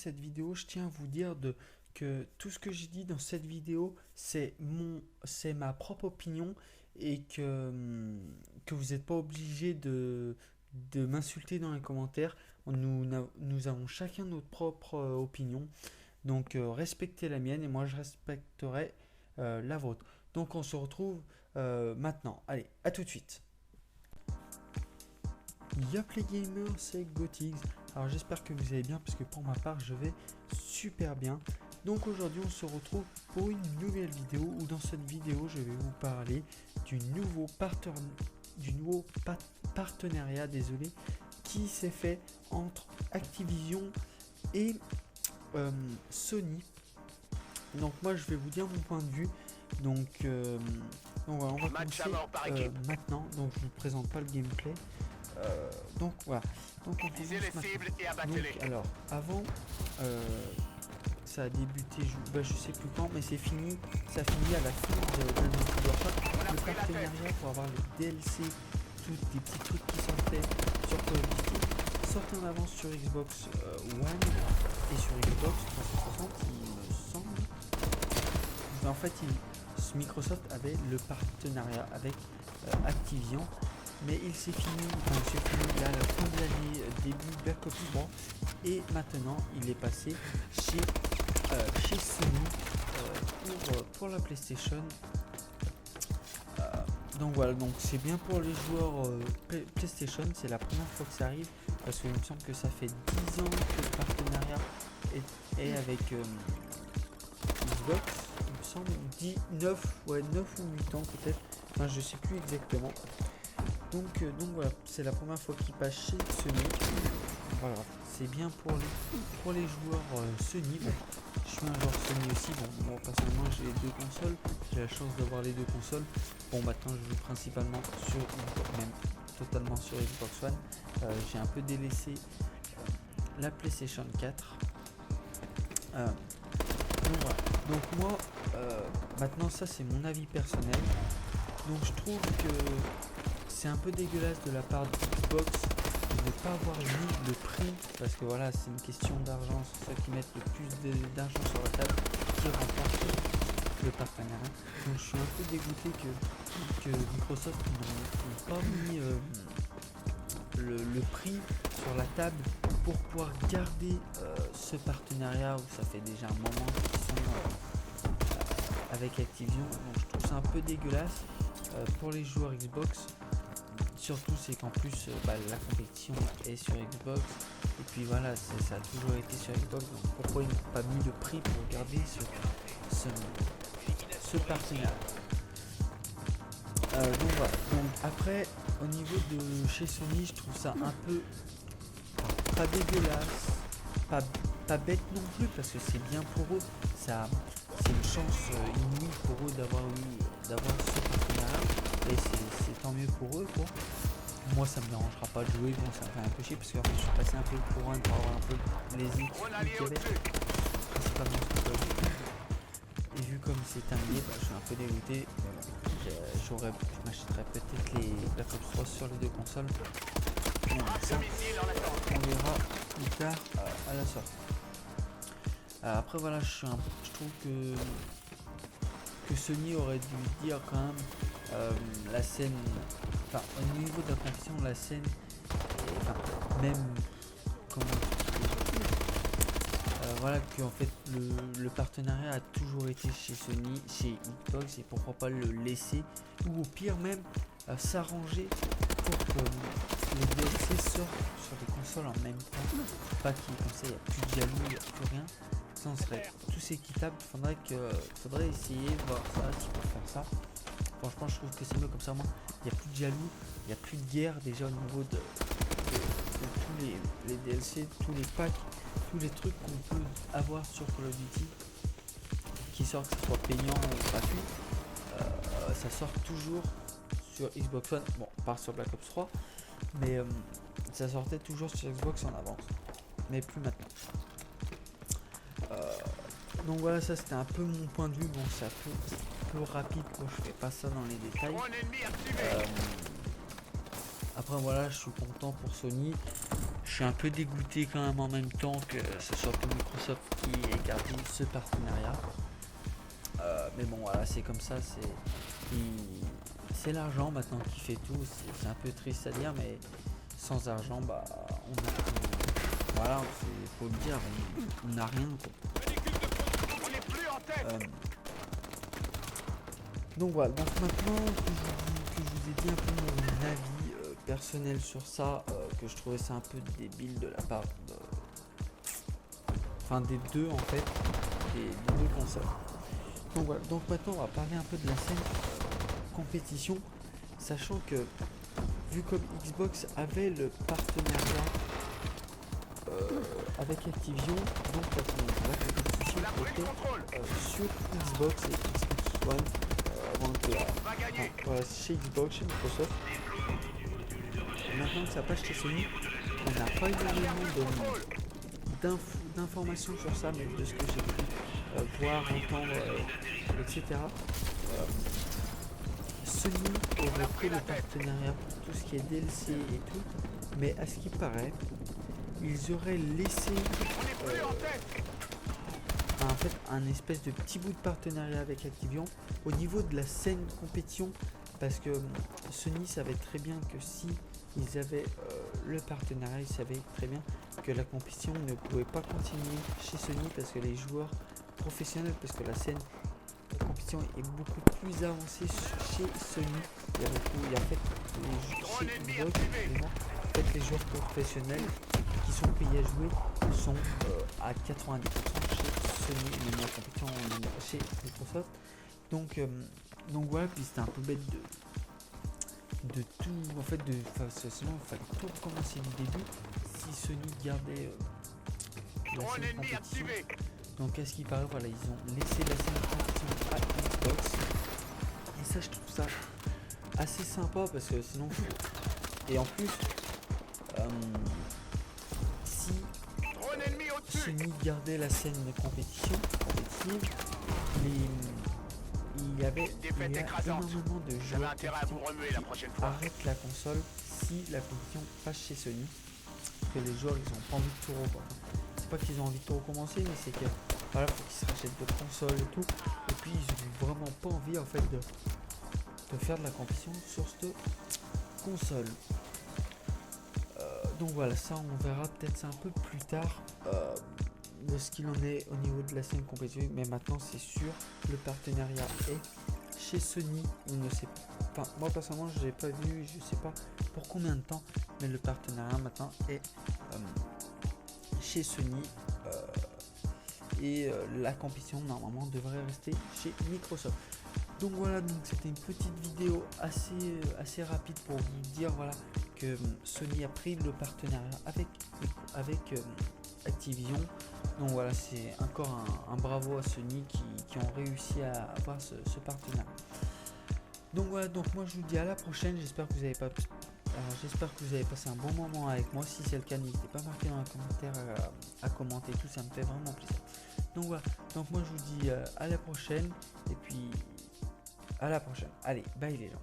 cette vidéo, je tiens à vous dire que tout ce que j'ai dit dans cette vidéo, c'est ma propre opinion et que vous n'êtes pas obligé de m'insulter dans les commentaires. Nous avons chacun notre propre opinion. Donc respectez la mienne et moi je respecterai la vôtre. Donc on se retrouve maintenant. Allez, à tout de suite. Yop les gamers, c'est Gotix. Alors j'espère que vous allez bien parce que pour ma part je vais super bien. Donc aujourd'hui on se retrouve pour une nouvelle vidéo où dans cette vidéo je vais vous parler du nouveau partenariat qui s'est fait entre Activision et Sony. Donc moi je vais vous dire mon point de vue. Donc voilà, on va commencer maintenant. Donc je vous présente pas le gameplay. Donc voilà. Donc on commence maintenant. Donc, alors avant ça a débuté je sais plus quand, mais c'est fini. Ça finit à la fin de le partenariat pour avoir les DLC, tous des petits trucs qui sortaient sur Call of Duty sortent en avance sur Xbox One et sur Xbox 360 il me semble. Mais en fait Microsoft avait le partenariat avec Activision, mais il s'est fini, là, à la fin de l'année, début Black Ops 3, et maintenant il est passé chez Sony pour la PlayStation. Donc voilà, donc c'est bien pour les joueurs PlayStation, c'est la première fois que ça arrive, parce qu'il me semble que ça fait 10 ans que le partenariat est avec Xbox, il me semble 9 ou 8 ans peut-être, enfin je sais plus exactement. Donc voilà, c'est la première fois qu'il passe chez Sony. Voilà, c'est bien pour les joueurs Sony. Bon, je suis un joueur Sony aussi. Bon, moi personnellement j'ai les deux consoles. J'ai la chance d'avoir les deux consoles. Bon, maintenant je joue principalement même totalement sur Xbox One. J'ai un peu délaissé la PlayStation 4. Donc voilà. Donc moi, maintenant ça c'est mon avis personnel. Donc je trouve que c'est un peu dégueulasse de la part de Xbox de ne pas avoir mis le prix, parce que voilà, c'est une question d'argent, c'est ça qui met le plus d'argent sur la table qui remporte le partenariat. Donc je suis un peu dégoûté que Microsoft n'ait pas mis le prix sur la table pour pouvoir garder ce partenariat où ça fait déjà un moment qu'ils sont avec Activision. Donc je trouve ça un peu dégueulasse pour les joueurs Xbox. Surtout c'est qu'en plus la compétition est sur Xbox et puis voilà, ça a toujours été sur Xbox, donc pourquoi ils n'ont pas mis le prix pour garder ce partenariat. Donc voilà, donc après au niveau de chez Sony, je trouve ça un peu pas dégueulasse, pas bête non plus, parce que c'est bien pour eux, c'est une chance inouïe pour eux d'avoir ce partenariat et c'est tant mieux pour eux quoi. Moi ça me dérangera pas de jouer, bon ça me fait un peu chier parce que je suis passé un peu pour avoir un peu les équipes qu'il y avait principalement sur Call of Duty. Et vu comme c'est terminé, je suis un peu dégoûté. Je m'achèterai peut-être les Black Ops 3 sur les deux consoles. Ça, on verra plus tard à la sortie. Après voilà, je trouve que Sony aurait dû dire quand même la scène, enfin au niveau de la compétition, la scène, même comment voilà, que en fait le partenariat a toujours été chez Sony, chez Xbox, et pourquoi pas le laisser, ou au pire même s'arranger pour que les DLC sortent sur les consoles en même temps, pas qu'il comme ça il n'y a plus de jaloux, il n'y a plus rien. Ça on serait tous équitables. Faudrait essayer de voir ça, si on peut faire ça. Franchement je trouve que c'est mieux comme ça. Moi il n'y a plus de jaloux, il n'y a plus de guerre déjà au niveau de tous les DLC, tous les packs, tous les trucs qu'on peut avoir sur Call of Duty qui sortent, que ce soit payant ou gratuit, ça sort toujours sur Xbox One. Bon, à part sur Black Ops 3, mais ça sortait toujours sur Xbox en avance, mais plus maintenant. Donc voilà, ça c'était un peu mon point de vue. Bon, c'est un peu rapide quoi, je fais pas ça dans les détails. Après voilà, je suis content pour Sony. Je suis un peu dégoûté quand même en même temps que ce soit que Microsoft qui ait gardé ce partenariat. Mais bon, voilà, c'est comme ça, c'est l'argent maintenant qui fait tout. C'est un peu triste à dire, mais sans argent, bah, voilà, faut le dire, on n'a rien, quoi. Donc voilà, donc maintenant que je vous ai dit un peu mon avis personnel sur ça, que je trouvais ça un peu débile de la part des deux en fait, des deux consoles. Donc voilà, donc maintenant on va parler un peu de la scène compétition, sachant que vu comme Xbox avait le partenariat avec Activision, donc la compétition était sur Xbox et Xbox One chez Xbox, chez Microsoft. Maintenant que ça passe chez Sony, on n'a pas énormément d'informations sur ça, mais de ce que j'ai pu voir, entendre, etc. Sony aurait pris le partenariat pour tout ce qui est DLC et tout, mais à ce qui paraît, ils auraient laissé en fait un espèce de petit bout de partenariat avec Activision au niveau de la scène compétition, parce que Sony savait très bien que si ils avaient le partenariat, ils savaient très bien que la compétition ne pouvait pas continuer chez Sony parce que les joueurs professionnels, parce que la scène compétition est beaucoup plus avancée chez Sony. Il y a en fait les joueurs professionnels qui sont payés à jouer sont à 90% chez Sony, mais la compétition chez Microsoft. Donc voilà, puis c'était un peu bête de tout, en fait, sinon il fallait tout recommencer du début si Sony gardait la scène compétition. Donc à ce qui paraît, voilà, ils ont laissé la scène compétition à Xbox, et ça je trouve ça assez sympa parce que sinon et en plus si Sony gardait la scène de compétition compétitive, il y a énormément de joueurs qui arrêtent la console si la compétition passe chez Sony, parce que les joueurs ils ont pas envie de tout recommencer. C'est pas qu'ils ont envie de tout recommencer, mais c'est que voilà, faut qu'ils se rachètent d'autres consoles et tout, et puis ils ont vraiment pas envie en fait de faire de la compétition sur cette console. Donc voilà, ça on verra peut-être ça un peu plus tard de ce qu'il en est au niveau de la scène compétitive, mais maintenant c'est sûr, le partenariat est chez Sony. On ne sait pas, enfin, moi personnellement je l'ai pas vu, je sais pas pour combien de temps, mais le partenariat maintenant est chez Sony, et la compétition normalement devrait rester chez Microsoft. Donc voilà, donc c'était une petite vidéo assez rapide pour vous dire voilà que Sony a pris le partenariat avec Activision. Donc voilà, c'est encore un bravo à Sony qui ont réussi à avoir ce partenariat. Donc voilà, donc moi je vous dis à la prochaine. J'espère que vous avez passé un bon moment avec moi. Si c'est le cas, n'hésitez pas à marquer dans les commentaires, à commenter tout, ça me fait vraiment plaisir. Donc voilà, donc moi je vous dis à la prochaine, et puis à la prochaine. Allez, bye les gens.